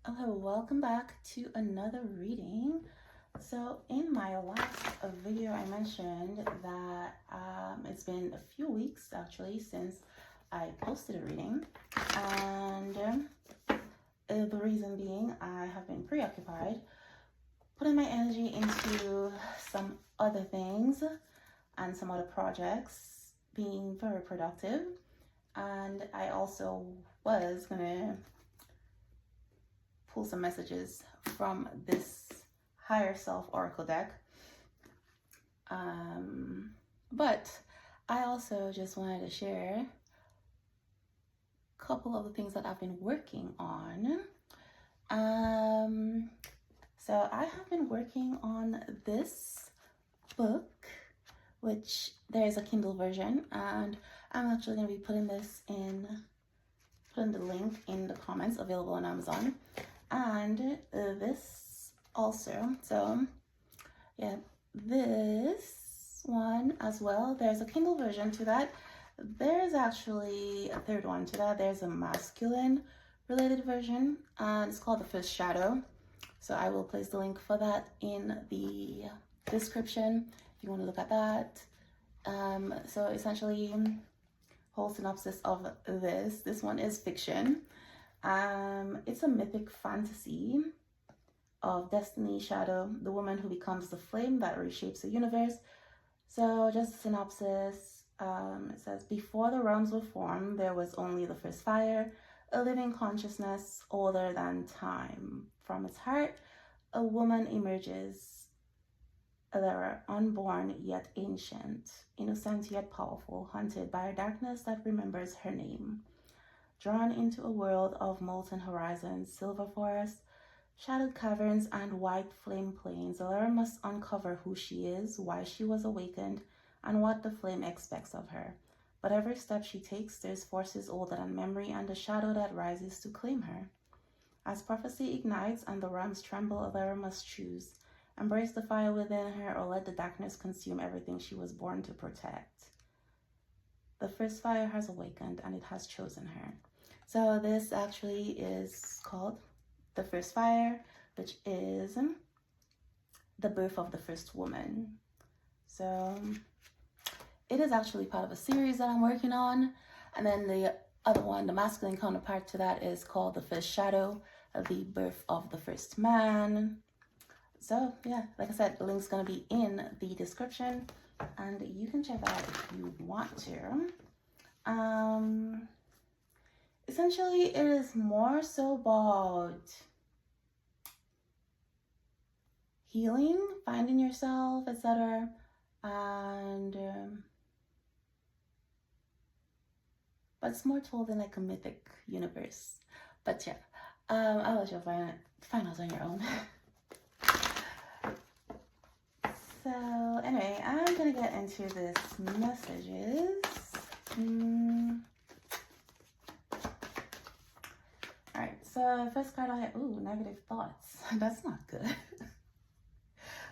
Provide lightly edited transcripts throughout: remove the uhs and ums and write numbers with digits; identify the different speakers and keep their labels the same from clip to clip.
Speaker 1: Hello, welcome back to another reading. So in my last video, I mentioned that it's been a few weeks actually since I posted a reading, and the reason being I have been preoccupied putting my energy into some other things and some other projects, being very productive. And I also was gonna pull some messages from this higher self oracle deck, but I also just wanted to share a couple of the things that I've been working on. So I have been working on this book, which there is a Kindle version, and I'm actually going to be putting the link in the comments, available on Amazon. And this also, so yeah, this one as well, there's a Kindle version to that. There's actually a third one to that. There's a masculine related version, and it's called The First Shadow. So I will place the link for that in the description if you want to look at that. So essentially, whole synopsis of this one is fiction. It's a mythic fantasy of Destiny Shadow, the woman who becomes the flame that reshapes the universe. So just a synopsis, it says, before the realms were formed, there was only the first fire, a living consciousness older than time. From its heart, a woman emerges. They are unborn yet ancient, innocent yet powerful, haunted by a darkness that remembers her name. Drawn into a world of molten horizons, silver forests, shadowed caverns, and white flame plains, Alara must uncover who she is, why she was awakened, and what the flame expects of her. But every step she takes, there's forces older than memory and a shadow that rises to claim her. As prophecy ignites and the realms tremble, Alara must choose. Embrace the fire within her or let the darkness consume everything she was born to protect. The first fire has awakened and it has chosen her. So this actually is called The First Fire, which is the birth of the first woman. So it is actually part of a series that I'm working on. And then the other one, the masculine counterpart to that, is called The First Shadow, the birth of the first man. So yeah, like I said, the link's going to be in the description and you can check that out if you want to. Essentially, it is more so about healing, finding yourself, etc. And but it's more told in like a mythic universe. But yeah, I'll let you find out on your own. So anyway, I'm gonna get into this messages. All right, so first card I had, negative thoughts. That's not good.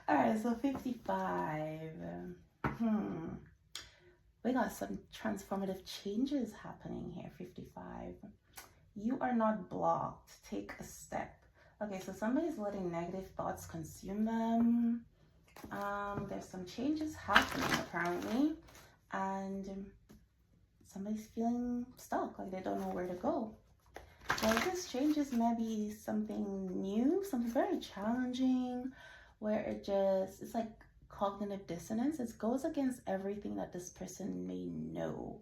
Speaker 1: All right, so 55. We got some transformative changes happening here, 55. You are not blocked. Take a step. Okay, so somebody's letting negative thoughts consume them. There's some changes happening apparently, and somebody's feeling stuck, like they don't know where to go. So this changes maybe something new, something very challenging, where it's like cognitive dissonance. It goes against everything that this person may know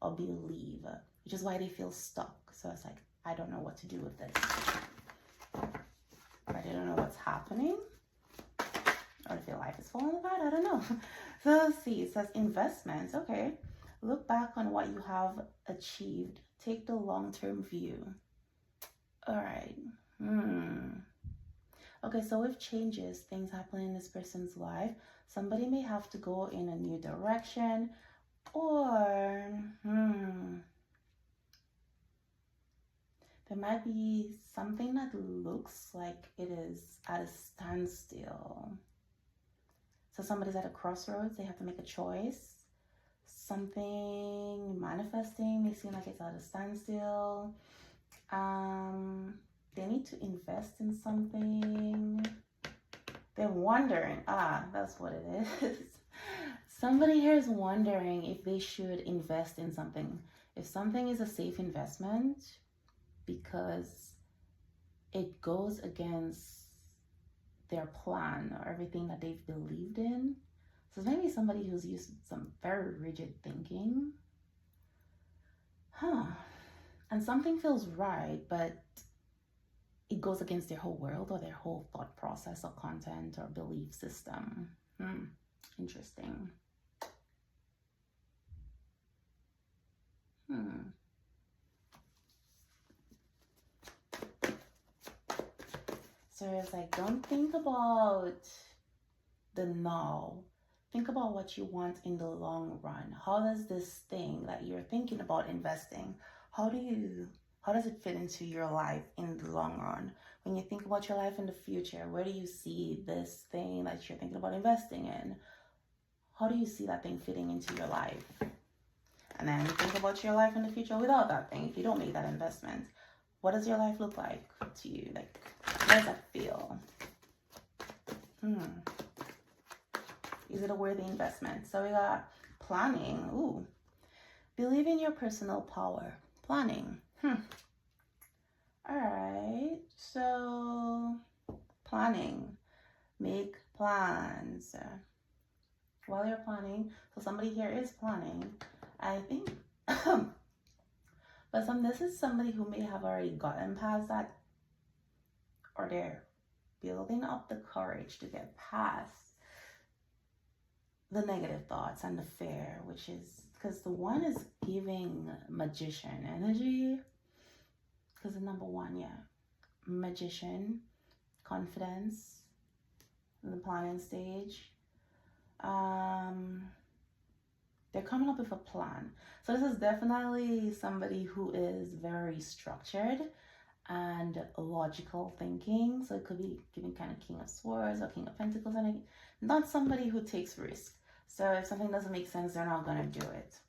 Speaker 1: or believe, which is why they feel stuck. So it's like, I don't know what to do with this. I don't know what's happening. Or if your life is falling apart, I don't know. So let's see, it says investments. Okay, look back on what you have achieved. Take the long-term view. All right. Okay, so with changes, things happen in this person's life. Somebody may have to go in a new direction, or there might be something that looks like it is at a standstill. So somebody's at a crossroads, they have to make a choice. Something manifesting may seem like it's at a standstill. they need to invest in something. They're wondering. That's what it is. Somebody here is wondering if they should invest in something. If something is a safe investment because it goes against their plan or everything that they've believed in. So maybe somebody who's used some very rigid thinking. And something feels right, but it goes against their whole world or their whole thought process or content or belief system. Interesting. So it's like, don't think about the now. Think about what you want in the long run. How does this thing that you're thinking about investing, how does it fit into your life in the long run? When you think about your life in the future, where do you see this thing that you're thinking about investing in? How do you see that thing fitting into your life? And then think about your life in the future without that thing. If you don't make that investment, what does your life look like to you? Like, how does that feel? Is it a worthy investment? So we got planning. Ooh. Believe in your personal power. Planning. All right. So planning. Make plans. While you're planning. So somebody here is planning. I think. But this is somebody who may have already gotten past that. Or they're building up the courage to get past the negative thoughts and the fear, which is because the one is giving magician energy. Because the number one, magician, confidence, in the planning stage. They're coming up with a plan. So this is definitely somebody who is very structured and logical thinking. So it could be giving kind of King of Swords or King of Pentacles, and not somebody who takes risk. So if something doesn't make sense, they're not going to do it.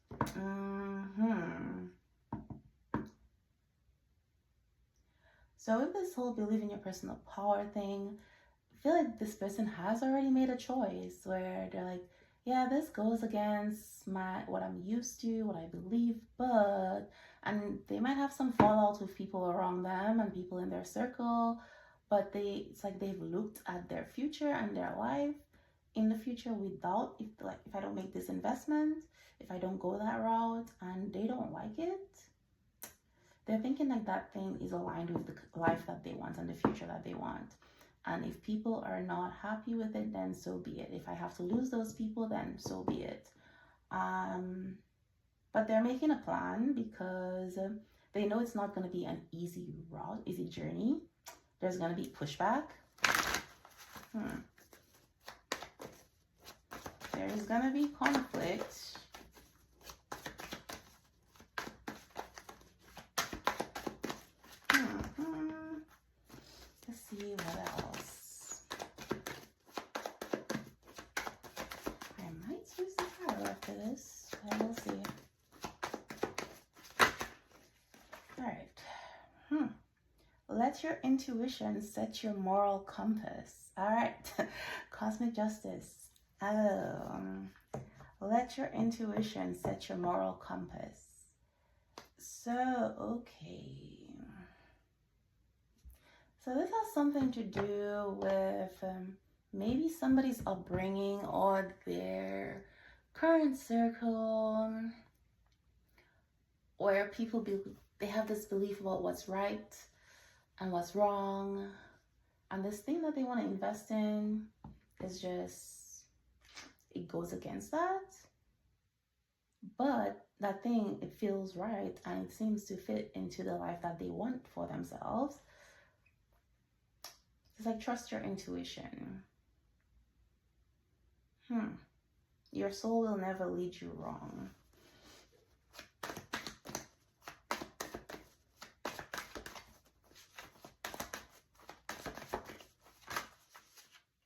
Speaker 1: So with this whole believe in your personal power thing, I feel like this person has already made a choice where they're like, yeah, this goes against what I'm used to, what I believe, and they might have some fallout with people around them and people in their circle, but it's like they've looked at their future and their life in the future without, if I don't make this investment, if I don't go that route, and they don't like it, they're thinking like that thing is aligned with the life that they want and the future that they want. And if people are not happy with it, then so be it. If I have to lose those people, then so be it. But they're making a plan because they know it's not going to be an easy route, easy journey. There's going to be pushback. There's going to be conflict. Let's see what else. I might use the power after this, but we'll see. All right. Let your intuition set your moral compass. All right. Cosmic justice. Let your intuition set your moral compass. So, okay. So this has something to do with maybe somebody's upbringing or their current circle, where people they have this belief about what's right and what's wrong, and this thing that they want to invest in is just, it goes against that. But that thing, it feels right and it seems to fit into the life that they want for themselves. It's like, trust your intuition. Your soul will never lead you wrong.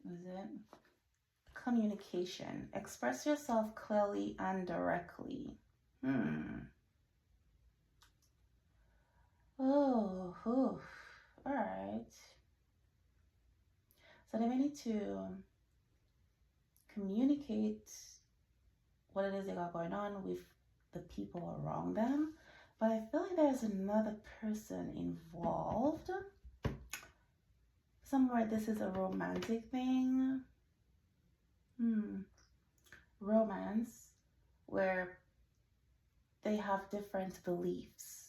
Speaker 1: Is it? Communication. Express yourself clearly and directly. All right. So they may need to communicate what it is they got going on with the people around them. But I feel like there's another person involved. Somewhere this is a romantic thing. Romance, where they have different beliefs.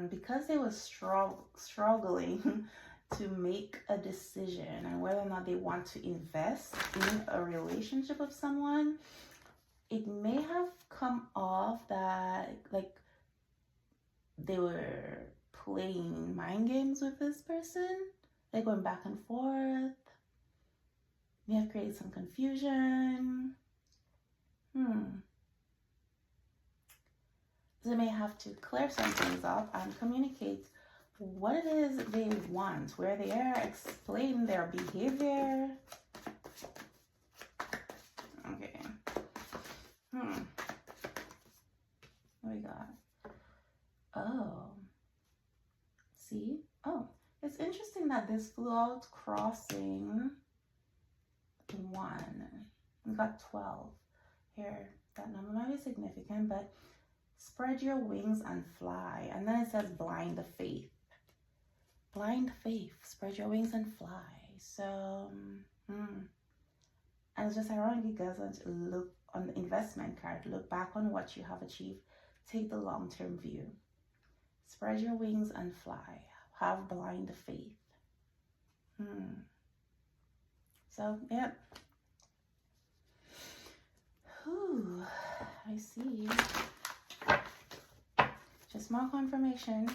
Speaker 1: Because they were struggling to make a decision and whether or not they want to invest in a relationship with someone, it may have come off that like they were playing mind games with this person, like going back and forth. May have created some confusion. They may have to clear some things up and communicate what it is they want, where they are, explain their behavior. Okay. What we got? Oh. See? Oh, it's interesting that this flew out crossing 1. We got 12. Here, that number might be significant, but spread your wings and fly. And then it says blind faith. Blind faith, spread your wings and fly. So, and it's just ironic because look on the investment card, look back on what you have achieved, take the long-term view. Spread your wings and fly. Have blind faith. So, yep. Whew, I see. Just more confirmation.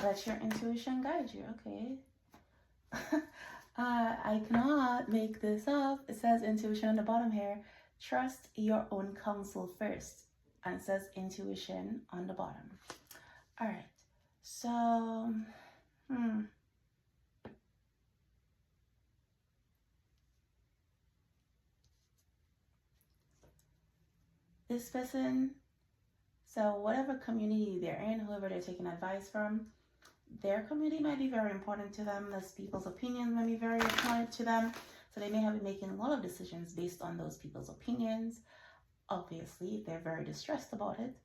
Speaker 1: Let your intuition guide you. Okay. I cannot make this up. It says intuition on the bottom here. Trust your own counsel first. And it says intuition on the bottom. All right. So, this person, so whatever community they're in, whoever they're taking advice from, their community might be very important to them. Those people's opinions might be very important to them. So they may have been making a lot of decisions based on those people's opinions. Obviously, they're very distressed about it.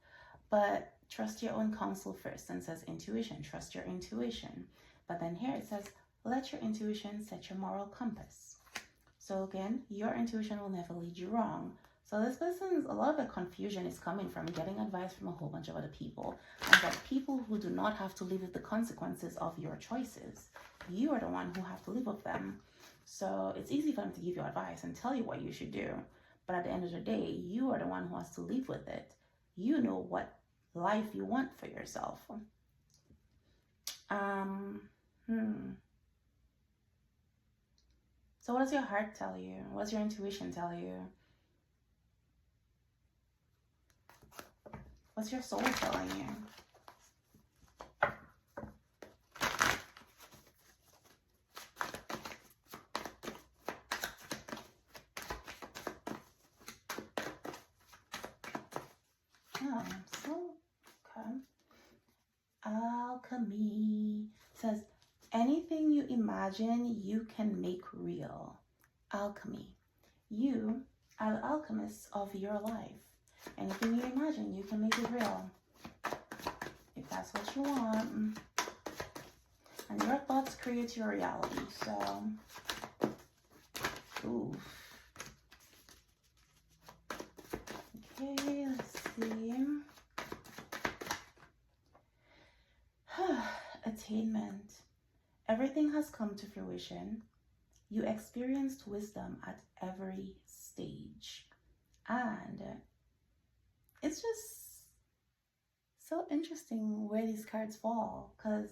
Speaker 1: But trust your own counsel first, and says intuition. Trust your intuition. But then here it says, let your intuition set your moral compass. So again, your intuition will never lead you wrong. So this person's, a lot of the confusion is coming from getting advice from a whole bunch of other people. And that people who do not have to live with the consequences of your choices. You are the one who have to live with them. So it's easy for them to give you advice and tell you what you should do. But at the end of the day, you are the one who has to live with it. You know what life you want for yourself. So what does your heart tell you? What does your intuition tell you? What's your soul telling you? Okay. Alchemy says, anything you imagine, you can make real. Alchemy. You are the alchemist of your life. Anything you imagine, you can make it real. If that's what you want. And your thoughts create your reality. So, ooh. Okay, let's see. Attainment. Everything has come to fruition. You experienced wisdom at every stage. And it's just so interesting where these cards fall, because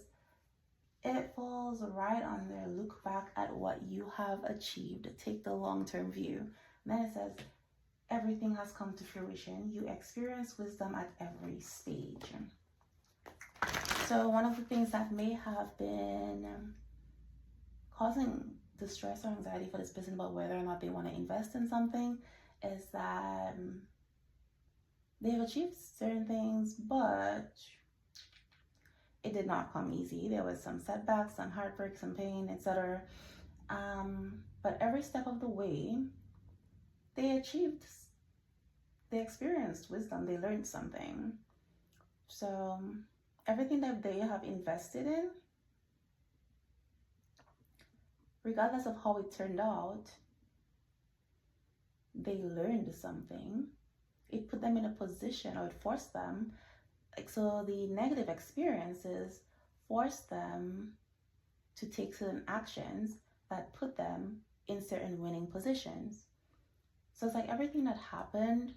Speaker 1: it falls right on there. Look back at what you have achieved. Take the long-term view. And then it says, everything has come to fruition. You experience wisdom at every stage. So one of the things that may have been causing distress or anxiety for this person about whether or not they want to invest in something is that they've achieved certain things, but it did not come easy. There was some setbacks, some heartbreak, some pain, etc. But every step of the way, they experienced wisdom, they learned something. So everything that they have invested in, regardless of how it turned out, they learned something. It put them in a position, or it forced them, so the negative experiences forced them to take certain actions that put them in certain winning positions. So it's like everything that happened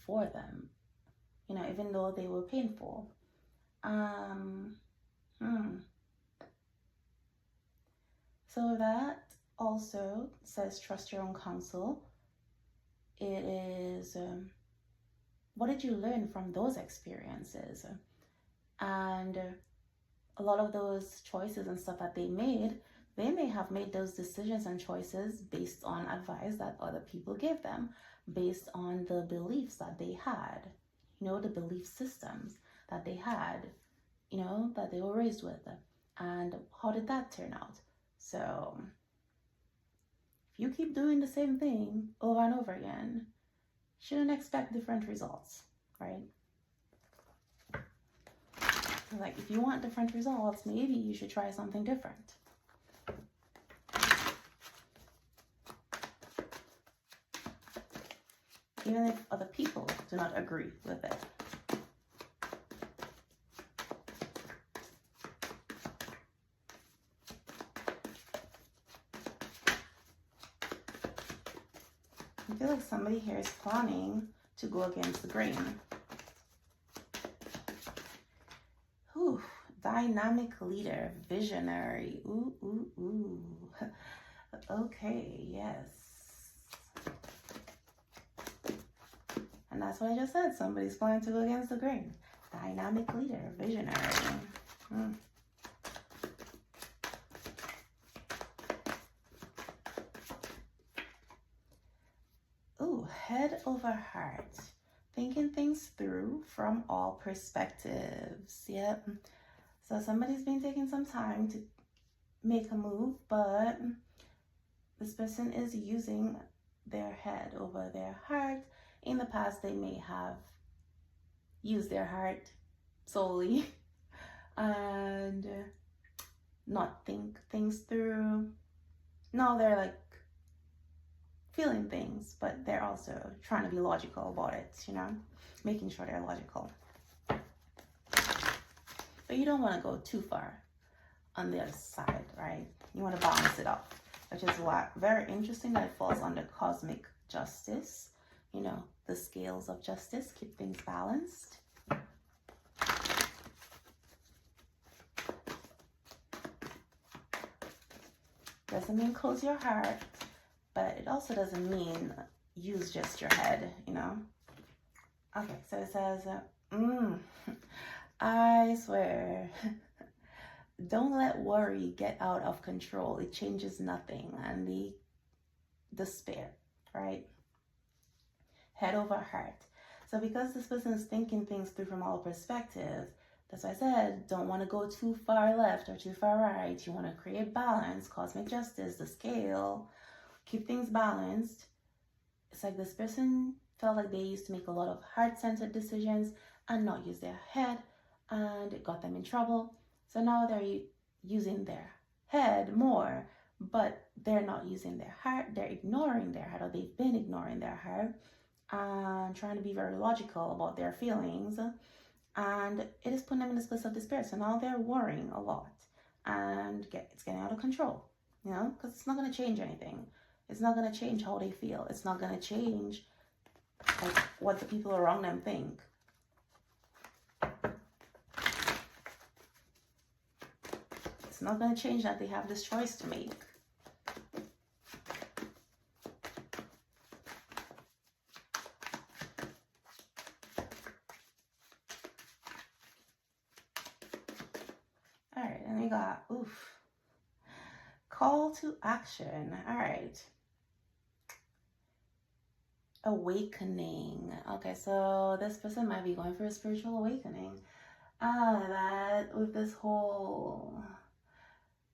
Speaker 1: for them, even though they were painful. So that also says trust your own counsel. It is, what did you learn from those experiences? And a lot of those choices and stuff that they may have made those decisions and choices based on advice that other people gave them, based on the beliefs that they had, the belief systems that they had, that they were raised with. And how did that turn out? So if you keep doing the same thing over and over again, shouldn't expect different results, right? Like, if you want different results, maybe you should try something different. Even if other people do not agree with it. I feel like somebody here is planning to go against the grain. Ooh, dynamic leader, visionary. Ooh. Okay, yes. And that's what I just said. Somebody's planning to go against the grain. Dynamic leader, visionary. Ooh, head over heart. Thinking things through from all perspectives. Yep. So somebody's been taking some time to make a move, but this person is using their head over their heart. In the past, they may have used their heart solely and not think things through. No, they're like feeling things, but they're also trying to be logical about it, making sure they're logical. But you don't want to go too far on the other side, right? You want to balance it out, which is why very interesting that it falls under cosmic justice. The scales of justice, keep things balanced. Doesn't mean close your heart, but it also doesn't mean use just your head, Okay, so it says, I swear, don't let worry get out of control. It changes nothing. And the despair, right? Head over heart. So because this person is thinking things through from all perspectives, that's why I said, don't want to go too far left or too far right. You want to create balance, cosmic justice, the scale, keep things balanced. It's like this person felt like they used to make a lot of heart-centered decisions and not use their head, and it got them in trouble. So now they're using their head more, but they're not using their heart. They're ignoring their heart, or they've been ignoring their heart and trying to be very logical about their feelings, and it is putting them in this place of despair. So now they're worrying a lot, and it's getting out of control, because it's not going to change anything. It's not going to change how they feel. It's not going to change what the people around them think. It's not going to change that they have this choice to make. All right, and we got, call to action. All right. Awakening. Okay, so this person might be going for a spiritual awakening. That with this whole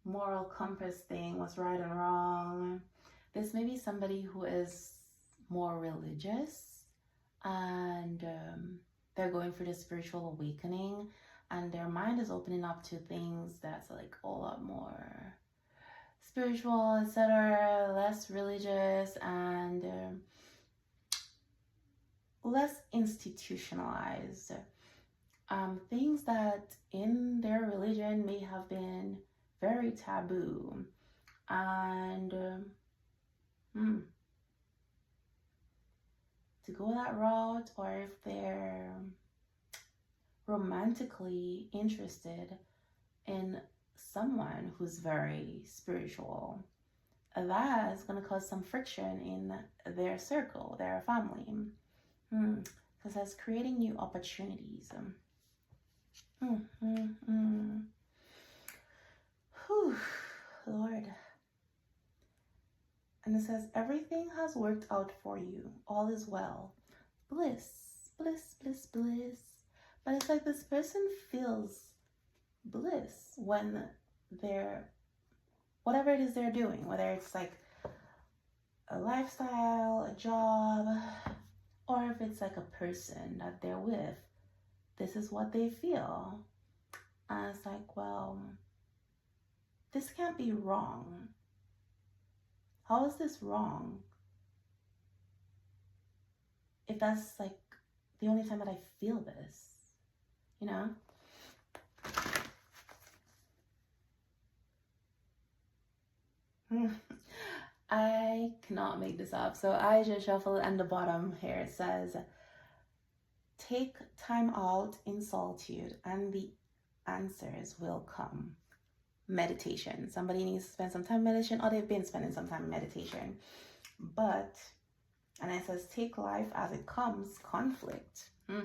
Speaker 1: moral compass thing, what's right and wrong, this may be somebody who is more religious, and they're going through the spiritual awakening, and their mind is opening up to things that's like a lot more spiritual, etc., less religious, and less institutionalized. Things that in their religion may have been very taboo, and to go that route, or if they're romantically interested in someone who's very spiritual, that is going to cause some friction in their circle, their family, because that's creating new opportunities. Whew, Lord. And it says, everything has worked out for you. All is well. Bliss, bliss, bliss, bliss. But it's like this person feels bliss when they're, whatever it is they're doing, whether it's like a lifestyle, a job, or if it's like a person that they're with, this is what they feel. And it's like, well, this can't be wrong. How is this wrong? If that's like the only time that I feel this, you know? I cannot make this up. So I just shuffled, and the bottom here it says, take time out in solitude and the answers will come. Meditation. Somebody needs to spend some time in meditation, or they've been spending some time in meditation. But, and it says, take life as it comes, conflict. And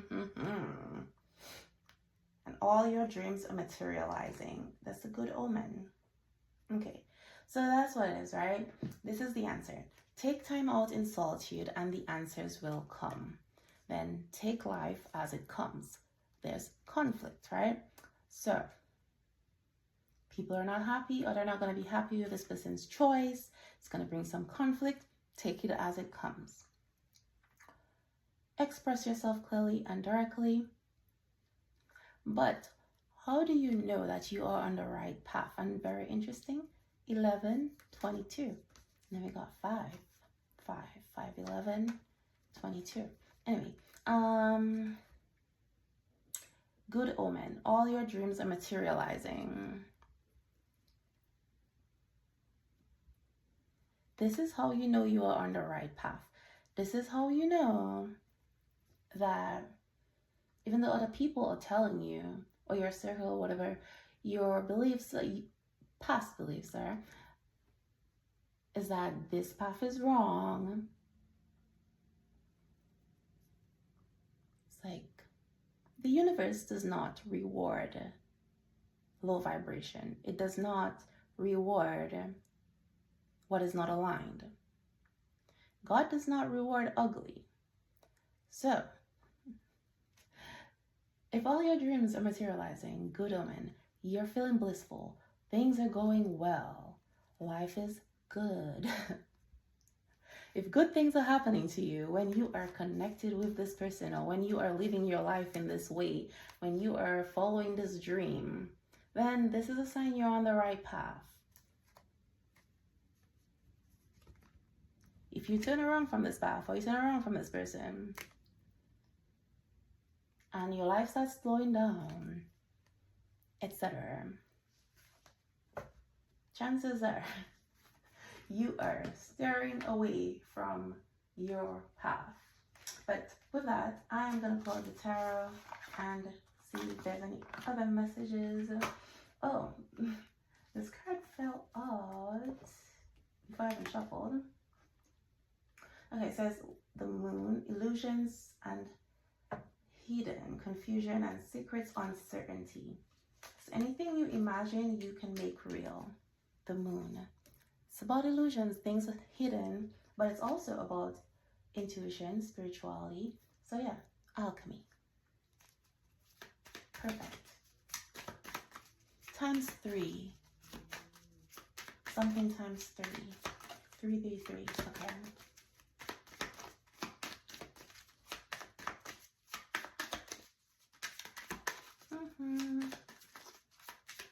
Speaker 1: all your dreams are materializing. That's a good omen. Okay, so that's what it is, right? This is the answer. Take time out in solitude and the answers will come. Then take life as it comes. There's conflict, right? So people are not happy, or they're not going to be happy with this person's choice. It's going to bring some conflict. Take it as it comes. Express yourself clearly and directly. But how do you know that you are on the right path? And very interesting, 11, 22. And then we got 5, 11, 22. Anyway, good omen. All your dreams are materializing. This is how you know you are on the right path. This is how you know that even though other people are telling you, or your circle, or whatever, your beliefs, past beliefs are, is that this path is wrong. It's like the universe does not reward low vibration. It does not reward what is not aligned. God does not reward ugly. So, if all your dreams are materializing, good omen, you're feeling blissful, things are going well, life is good. If good things are happening to you when you are connected with this person, or when you are living your life in this way, when you are following this dream, then this is a sign you're on the right path. If you turn around from this path, or you turn around from this person, and your life starts slowing down, etc., chances are you are steering away from your path. But with that, I'm going to pull the tarot and see if there's any other messages. Oh, this card fell out before I even shuffled. Okay, it says the moon, illusions and hidden, confusion and secrets, uncertainty. So anything you imagine, you can make real. The moon. It's about illusions, things hidden, but it's also about intuition, spirituality. So yeah, alchemy. Perfect. times 3. Something times 3. 3, 3, 3. Okay.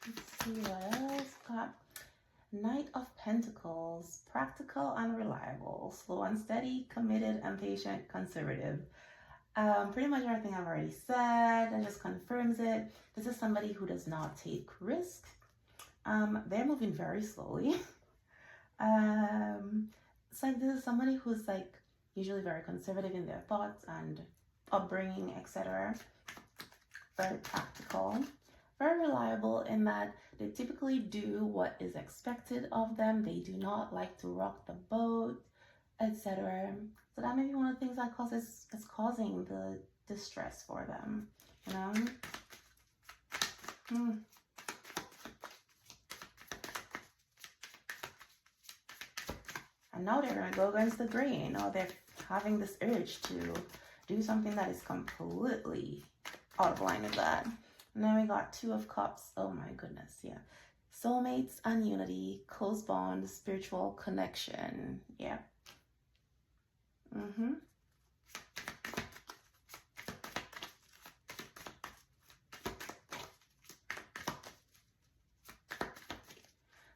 Speaker 1: Let's see what else. Got Knight of Pentacles. Practical and reliable. Slow and steady. Committed and patient. Conservative. Pretty much everything I've already said. That just confirms it. This is somebody who does not take risk. They're moving very slowly. It's like this is somebody who's like usually very conservative in their thoughts and upbringing, etc. Very practical, very reliable in that they typically do what is expected of them. They do not like to rock the boat, etc. So that may be one of the things that is causing the distress for them, you know? And now they're going to go against the grain, or they're having this urge to do something that is completely out of line with that. And then we got 2 of Cups. Oh my goodness, yeah. Soulmates and unity, close bond, spiritual connection. Yeah.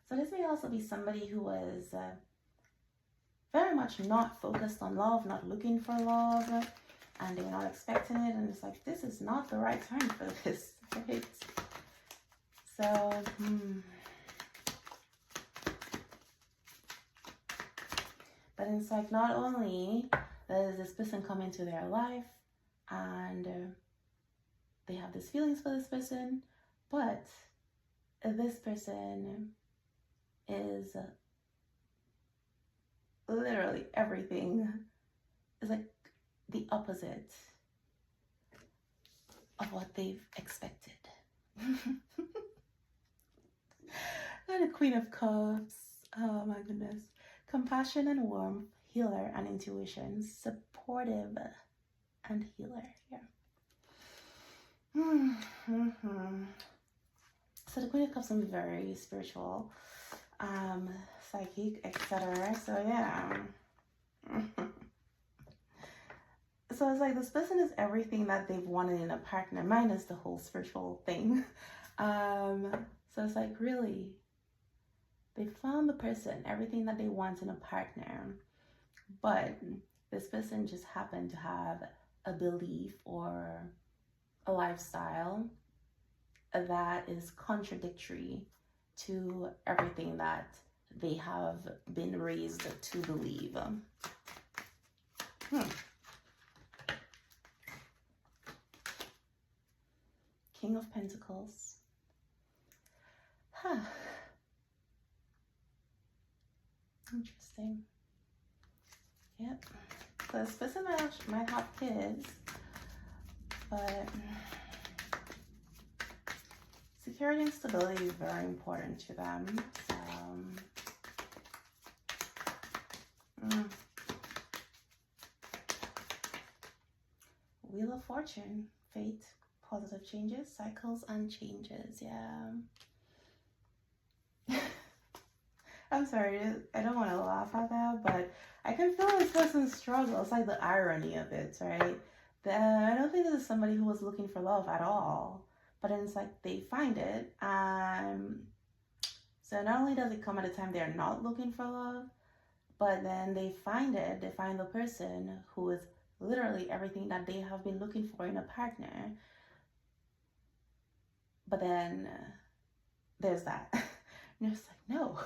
Speaker 1: So this may also be somebody who was very much not focused on love, not looking for love, and they're not expecting it, and it's like, this is not the right time for this, right? So, But it's like, not only does this person come into their life and they have these feelings for this person, but this person is literally everything is like the opposite of what they've expected. And the Queen of Cups. Oh my goodness. Compassion and warmth, healer and intuition, supportive and healer. Yeah. So the Queen of Cups can be very spiritual, psychic, etc. So yeah. So it's like this person is everything that they've wanted in a partner, minus the whole spiritual thing. So it's like, really, they found the person, everything that they want in a partner, but this person just happened to have a belief or a lifestyle that is contradictory to everything that they have been raised to believe. King of Pentacles. Interesting. Yep. So this person might have kids, but security and stability is very important to them. Wheel of Fortune, fate, positive changes, cycles and changes. Yeah. I'm sorry, I don't want to laugh at that, but I can feel this person's struggle. It's like the irony of it, right? I don't think this is somebody who was looking for love at all, but then it's like they find it. So not only does it come at a time they're not looking for love, but then they find it. They find the person who is literally everything that they have been looking for in a partner. But then there's that. And you're just like, no.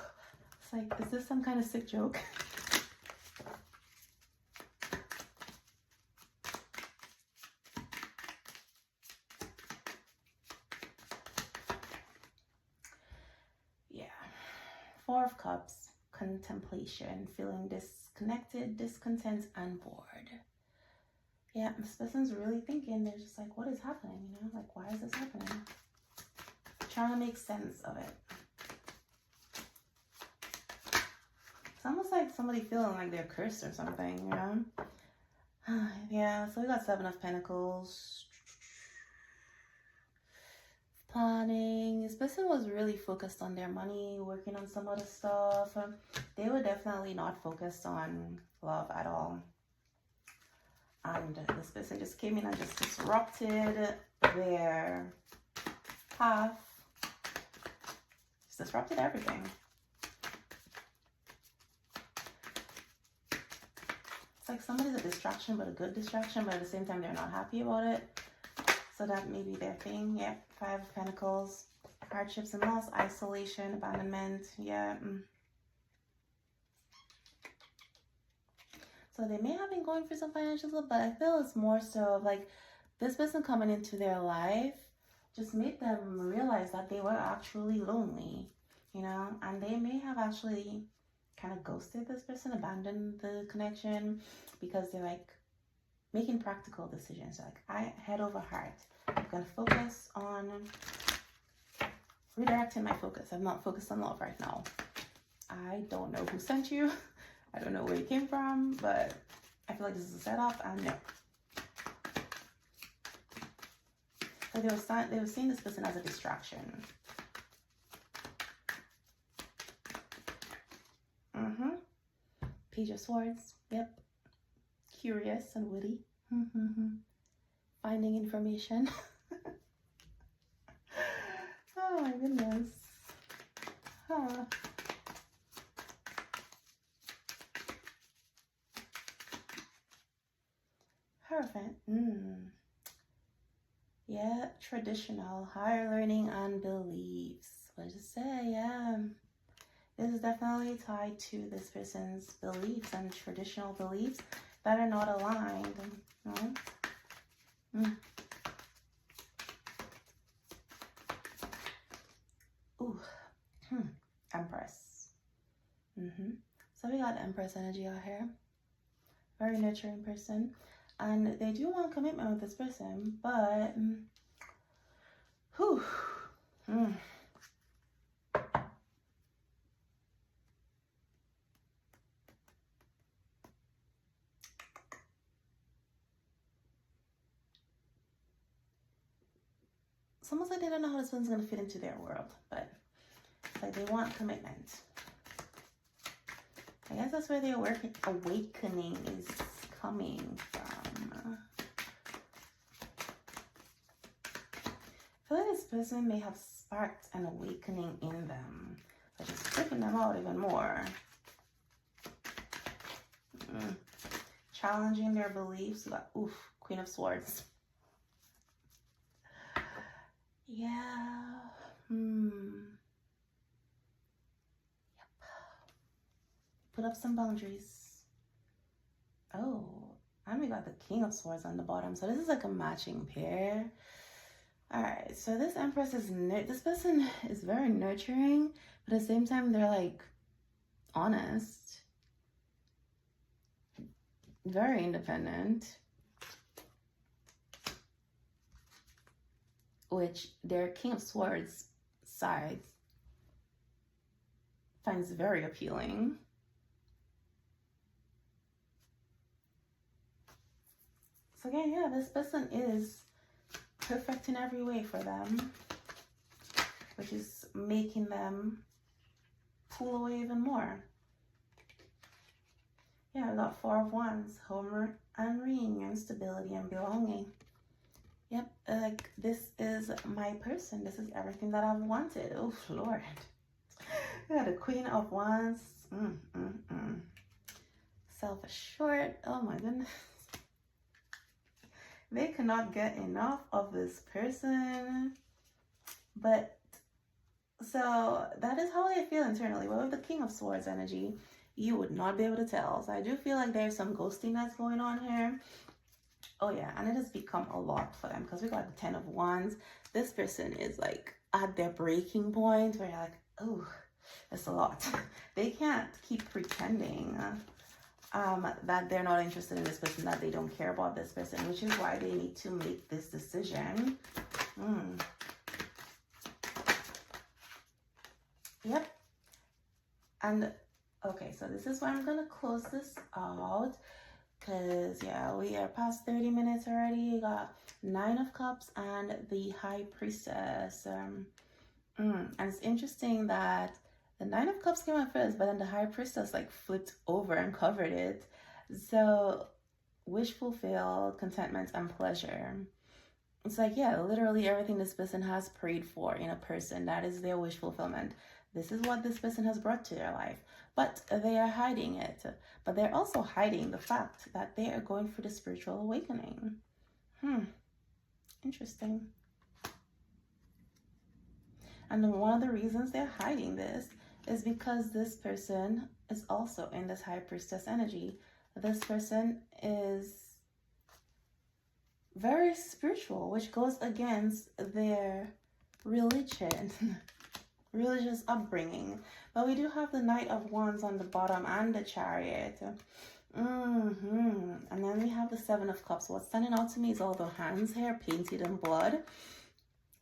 Speaker 1: It's like, is this some kind of sick joke? Yeah. 4 of Cups, contemplation, feeling disconnected, discontent, and bored. Yeah, this person's really thinking. They're just like, what is happening? You know, like, why is this happening? Trying to make sense of it. It's almost like somebody feeling like they're cursed or something, you know? Yeah, so we got 7 of Pentacles. Planning. This person was really focused on their money, working on some other stuff. They were definitely not focused on love at all. And this person just came in and just disrupted their path. Just disrupted everything. It's like somebody's a distraction, but a good distraction, but at the same time they're not happy about it. So that may be their thing. Yeah, 5 of Pentacles. Hardships and loss, isolation, abandonment. Yeah. So they may have been going through some financial stuff, but I feel it's more so of like this person coming into their life just made them realize that they were actually lonely, you know, and they may have actually kind of ghosted this person, abandoned the connection because they're like making practical decisions. Like, I head over heart. I'm going to focus on redirecting my focus. I'm not focused on love right now. I don't know who sent you. I don't know where you came from, but I feel like this is a setup, and no. So they were seeing this person as a distraction. Page of Swords. Yep. Curious and witty. Finding information. Oh my goodness. Huh. Perfect. Yeah, traditional, higher learning and beliefs. What does it say? Yeah. This is definitely tied to this person's beliefs and traditional beliefs that are not aligned. Ooh. Empress. So we got Empress energy out here. Very nurturing person. And they do want commitment with this person, but it's almost like they don't know how this one's going to fit into their world, but it's like they want commitment. I guess that's where the awakening is coming from. I feel like this person may have sparked an awakening in them, but just freaking them out even more. Challenging their beliefs. Like, oof, Queen of Swords. Yeah. Yep. Put up some boundaries. Oh, and we got the King of Swords on the bottom. So this is like a matching pair. All right. So this Empress is this person is very nurturing, but at the same time they're like honest, very independent, which their King of Swords side finds very appealing. So again, yeah, this person is perfect in every way for them, which is making them pull away even more. Yeah, I got 4 of Wands, home and reunion, stability and belonging. Yep, like this is my person. This is everything that I've wanted. Oh, Lord. Yeah, the Queen of Wands. Self-assured. Oh my goodness. They cannot get enough of this person. But so that is how I feel internally. But with the King of Swords energy, you would not be able to tell. So I do feel like there's some ghosting that's going on here. Oh yeah, and it has become a lot for them because we got the 10 of Wands. This person is like at their breaking point where you're like, oh, it's a lot. They can't keep pretending that they're not interested in this person, that they don't care about this person, which is why they need to make this decision. Yep. And okay, so this is where I'm gonna close this out, because yeah, we are past 30 minutes already. We got 9 of Cups and the High Priestess. And it's interesting that the Nine of Cups came out first, but then the High Priestess like flipped over and covered it. So wish fulfilled, contentment, and pleasure. It's like, yeah, literally everything this person has prayed for in a person, that is their wish fulfillment. This is what this person has brought to their life, but they are hiding it. But they're also hiding the fact that they are going through the spiritual awakening. Interesting. And one of the reasons they're hiding this is because this person is also in this High Priestess energy. This person is very spiritual, which goes against their religious upbringing. But we do have the Knight of Wands on the bottom and the Chariot. And then we have the Seven of Cups. What's standing out to me is all the hands here painted in blood.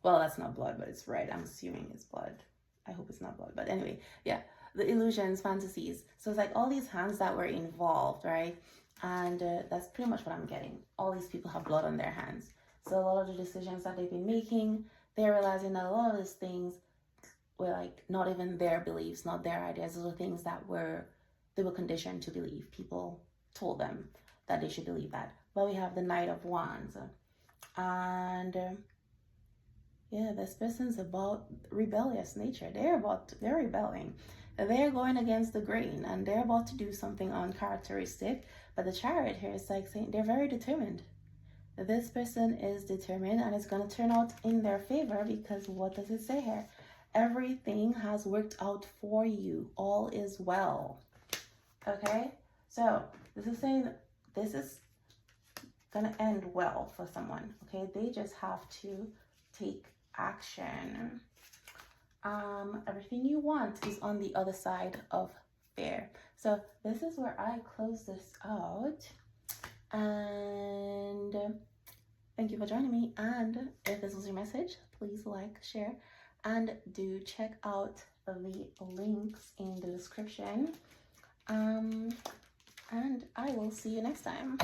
Speaker 1: Well, that's not blood, but it's red. I'm assuming it's blood. I hope it's not blood. But anyway, yeah, the illusions, fantasies. So it's like all these hands that were involved, right? And that's pretty much what I'm getting. All these people have blood on their hands. So a lot of the decisions that they've been making, they're realizing that a lot of these things were like not even their beliefs, not their ideas. Those are things that they were conditioned to believe. People told them that they should believe that. But we have the Knight of Wands. And yeah, this person's about rebellious nature. They're rebelling. They're going against the grain and they're about to do something uncharacteristic. But the Chariot here is like saying they're very determined. This person is determined and it's going to turn out in their favor, because what does it say here? Everything has worked out for you. All is well. Okay? So this is saying this is going to end well for someone. Okay? They just have to take action. Everything you want is on the other side of fear. So this is where I close this out. And thank you for joining me. And if this was your message, please like, share, and do check out the links in the description. And I will see you next time.